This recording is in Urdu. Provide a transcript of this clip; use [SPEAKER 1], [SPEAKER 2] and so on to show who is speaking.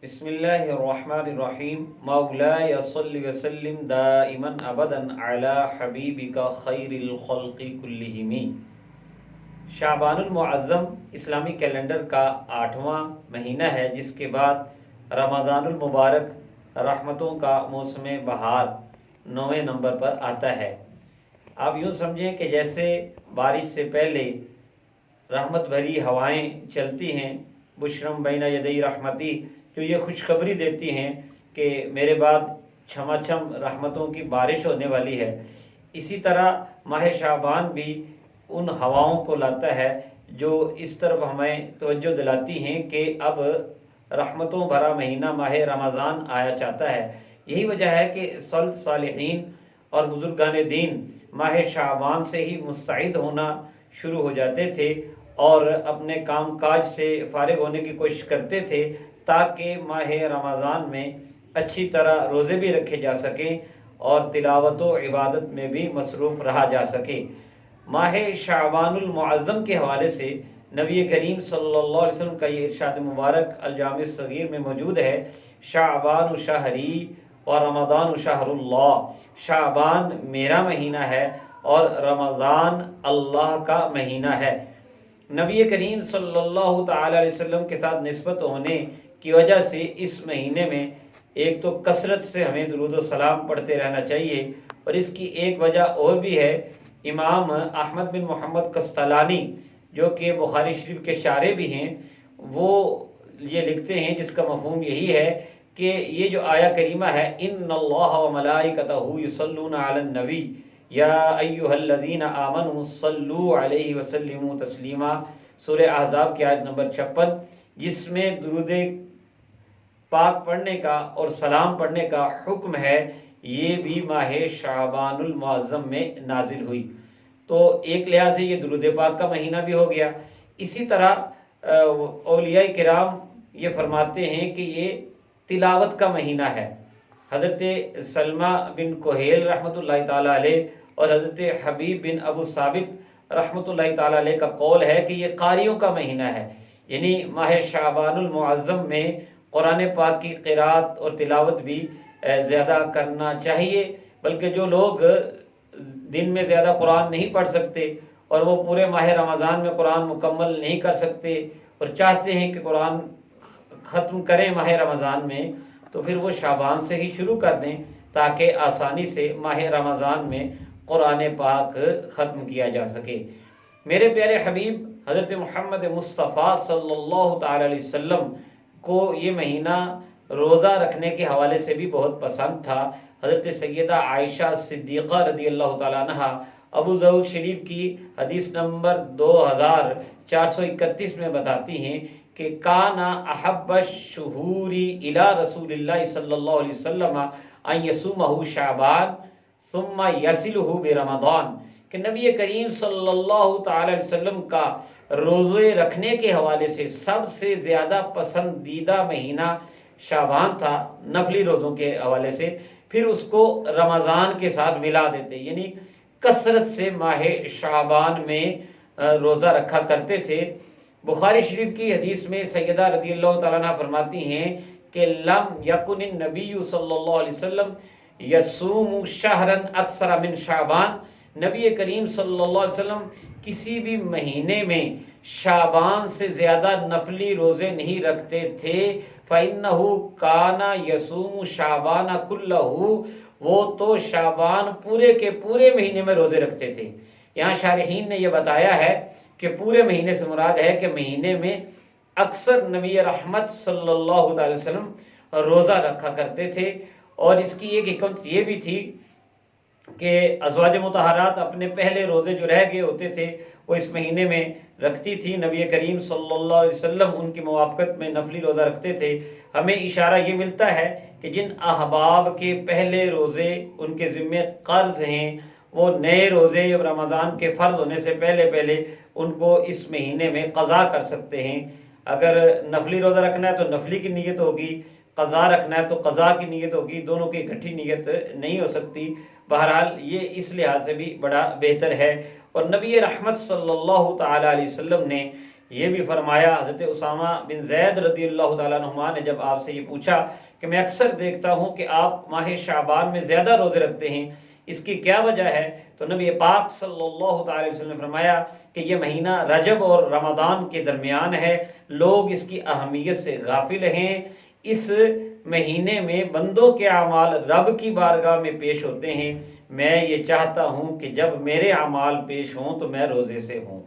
[SPEAKER 1] بسم اللہ الرحمن الرحیم مولاي صل وسلم دائما ابدا علی حبیبک خیر الخلق کلہم۔ شعبان المعظم اسلامی کیلنڈر کا 8واں مہینہ ہے، جس کے بعد رمضان المبارک رحمتوں کا موسم بہار 9ویں نمبر پر آتا ہے۔ آپ یوں سمجھیں کہ جیسے بارش سے پہلے رحمت بھری ہوائیں چلتی ہیں، بشرم بین یدی رحمتی، جو یہ خوشخبری دیتی ہیں کہ میرے بعد چھما چھم رحمتوں کی بارش ہونے والی ہے، اسی طرح ماہ شعبان بھی ان ہواؤں کو لاتا ہے جو اس طرف ہمیں توجہ دلاتی ہیں کہ اب رحمتوں بھرا مہینہ ماہ رمضان آیا چاہتا ہے۔ یہی وجہ ہے کہ سلف صالحین اور بزرگان دین ماہ شعبان سے ہی مستعد ہونا شروع ہو جاتے تھے اور اپنے کام کاج سے فارغ ہونے کی کوشش کرتے تھے تاکہ ماہ رمضان میں اچھی طرح روزے بھی رکھے جا سکیں اور تلاوت و عبادت میں بھی مصروف رہا جا سکے۔ ماہ شعبان المعظم کے حوالے سے نبی کریم صلی اللہ علیہ وسلم کا یہ ارشاد مبارک الجامع الصغیر میں موجود ہے، شعبان شہری اور رمضان شہر اللہ۔ شعبان میرا مہینہ ہے اور رمضان اللہ کا مہینہ ہے۔ نبی کریم صلی اللہ تعالی علیہ وسلم کے ساتھ نسبت ہونے کی وجہ سے اس مہینے میں ایک تو کثرت سے ہمیں درود و سلام پڑھتے رہنا چاہیے، اور اس کی ایک وجہ اور بھی ہے۔ امام احمد بن محمد قسطلانی جو کہ بخاری شریف کے شارح بھی ہیں، وہ یہ لکھتے ہیں، جس کا مفہوم یہی ہے کہ یہ جو آیہ کریمہ ہے ان اللہ وملائکتہ یصلون علی النبی یا ایھا الذین آمنوا صلوا علیہ وسلموا تسلیما، سورہ احزاب کی آیت نمبر 56، جس میں درود پاک پڑھنے کا اور سلام پڑھنے کا حکم ہے، یہ بھی ماہ شعبان المعظم میں نازل ہوئی۔ تو ایک لحاظ سے یہ درود پاک کا مہینہ بھی ہو گیا۔ اسی طرح اولیاء کرام یہ فرماتے ہیں کہ یہ تلاوت کا مہینہ ہے۔ حضرت سلمہ بن کہیل رحمۃ اللہ تعالیٰ علیہ اور حضرت حبیب بن ابو ثابت رحمۃ اللہ تعالیٰ علیہ کا قول ہے کہ یہ قاریوں کا مہینہ ہے، یعنی ماہ شعبان المعظم میں قرآن پاک کی قرات اور تلاوت بھی زیادہ کرنا چاہیے، بلکہ جو لوگ دن میں زیادہ قرآن نہیں پڑھ سکتے اور وہ پورے ماہ رمضان میں قرآن مکمل نہیں کر سکتے اور چاہتے ہیں کہ قرآن ختم کریں ماہ رمضان میں، تو پھر وہ شعبان سے ہی شروع کر دیں تاکہ آسانی سے ماہ رمضان میں قرآن پاک ختم کیا جا سکے۔ میرے پیارے حبیب حضرت محمد مصطفیٰ صلی اللہ تعالی علیہ وسلم کو یہ مہینہ روزہ رکھنے کے حوالے سے بھی بہت پسند تھا۔ حضرت سیدہ عائشہ صدیقہ رضی اللہ تعالیٰ عنہ ابو داؤد شریف کی حدیث نمبر 2431 میں بتاتی ہیں کہ کانا احب الشہور الی رسول اللہ صلی اللہ علیہ وسلم ان یصومہ شعبان ثم یصلہ برمضان، کہ نبی کریم صلی اللہ تعالی علیہ وسلم کا روزے رکھنے کے حوالے سے سب سے زیادہ پسندیدہ مہینہ شعبان تھا نفلی روزوں کے حوالے سے، پھر اس کو رمضان کے ساتھ ملا دیتے، یعنی کثرت سے ماہ شعبان میں روزہ رکھا کرتے تھے۔ بخاری شریف کی حدیث میں سیدہ رضی اللہ تعالیٰ عنہ فرماتی ہیں کہ لم یکن النبی صلی اللہ علیہ وسلم یصوم شہرا اکثر من شعبان، نبی کریم صلی اللہ علیہ وسلم کسی بھی مہینے میں شعبان سے زیادہ نفلی روزے نہیں رکھتے تھے۔ فَإِنَّهُ كَانَ يَصُومُ شَعْبَانَ كُلَّهُ، وہ تو شعبان پورے کے پورے مہینے میں روزے رکھتے تھے۔ یہاں شارحین نے یہ بتایا ہے کہ پورے مہینے سے مراد ہے کہ مہینے میں اکثر نبی رحمت صلی اللہ علیہ وسلم روزہ رکھا کرتے تھے، اور اس کی ایک حکمت یہ بھی تھی کہ ازواج مطہرات اپنے پہلے روزے جو رہ گئے ہوتے تھے وہ اس مہینے میں رکھتی تھی، نبی کریم صلی اللہ علیہ وسلم ان کی موافقت میں نفلی روزہ رکھتے تھے۔ ہمیں اشارہ یہ ملتا ہے کہ جن احباب کے پہلے روزے ان کے ذمے قرض ہیں، وہ نئے روزے رمضان کے فرض ہونے سے پہلے ان کو اس مہینے میں قضا کر سکتے ہیں۔ اگر نفلی روزہ رکھنا ہے تو نفلی کی نیت ہوگی، قضا رکھنا ہے تو قضا کی نیت ہوگی، دونوں کی اکٹھی نیت نہیں ہو سکتی۔ بہرحال یہ اس لحاظ سے بھی بڑا بہتر ہے، اور نبی رحمت صلی اللہ تعالی علیہ وسلم نے یہ بھی فرمایا، حضرت اسامہ بن زید رضی اللہ تعالیٰ عنہما نے جب آپ سے یہ پوچھا کہ میں اکثر دیکھتا ہوں کہ آپ ماہ شعبان میں زیادہ روزے رکھتے ہیں، اس کی کیا وجہ ہے؟ تو نبی پاک صلی اللہ تعالی وسلم نے فرمایا کہ یہ مہینہ رجب اور رمضان کے درمیان ہے، لوگ اس کی اہمیت سے غافل ہیں۔ اس مہینے میں بندوں کے اعمال رب کی بارگاہ میں پیش ہوتے ہیں، میں یہ چاہتا ہوں کہ جب میرے اعمال پیش ہوں تو میں روزے سے ہوں۔